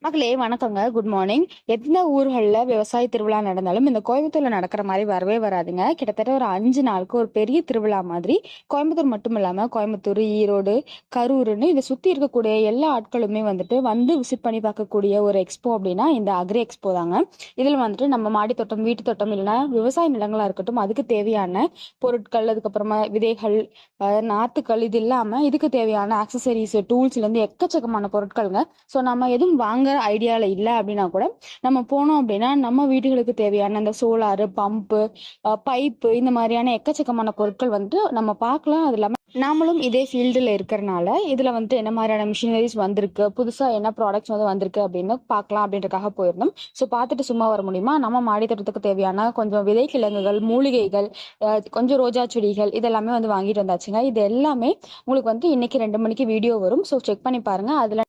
மக்களே வணக்கங்க. Good morning. எந்த ஊர்கள்ல விவசாய திருவிழா நடந்தாலும் இந்த கோயம்புத்தூர்ல நடக்கிற மாதிரி வரவே வராதுங்க. கிட்டத்தட்ட ஒரு 5 நாளுக்கு ஒரு பெரிய திருவிழா மாதிரி கோயம்புத்தூர் மட்டும் இல்லாம கோயம்புத்தூர், ஈரோடு, கரூர்ன்னு இதை சுத்தி இருக்கக்கூடிய எல்லா ஆட்களுமே வந்து விசிட் பண்ணி பார்க்கக்கூடிய ஒரு எக்ஸ்போ அப்படின்னா இந்த அக்ரி எக்ஸ்போ தாங்க. இதுல வந்துட்டு நம்ம மாடி தோட்டம், வீட்டு தோட்டம் இல்லைன்னா விவசாய நிலங்களா இருக்கட்டும், அதுக்கு தேவையான பொருட்கள், அதுக்கப்புறமா விதைகள், நாத்துக்கள், இது இல்லாம இதுக்கு தேவையான ஆக்சசரிஸ், டூல்ஸ்ல இருந்து எக்கச்சக்கமான பொருட்கள்ங்க. ஸோ நம்ம எதுவும் வாங்குற ஐடியாவில் இல்லை அப்படின்னா கூட நம்ம போனோம் அப்படின்னா நம்ம வீடுகளுக்கு தேவையான அந்த சோலாரு, பம்பு, பைப்பு, இந்த மாதிரியான எக்கச்சக்கமான பொருட்கள் வந்துட்டு நம்ம பார்க்கலாம். அது இல்லாமல் நாமளும் இதே ஃபீல்டில் இருக்கிறனால இதில் வந்துட்டு என்ன மாதிரியான மிஷினரிஸ் வந்திருக்கு, புதுசாக என்ன ப்ராடக்ட்ஸ் வந்திருக்கு அப்படின்னு பார்க்கலாம் அப்படின்றதுக்காக போயிருந்தோம். ஸோ பார்த்துட்டு சும்மா வர முடியுமா? நம்ம மாடி தோட்டத்துக்கு தேவையான கொஞ்சம் விதை கிழங்குகள், மூலிகைகள், கொஞ்சம் ரோஜா செடிகள் இதெல்லாமே வாங்கிட்டு வந்தாச்சுங்க. இது எல்லாமே உங்களுக்கு இன்னைக்கு 2 மணிக்கு வீடியோ வரும். ஸோ செக் பண்ணி பாருங்க. அதில்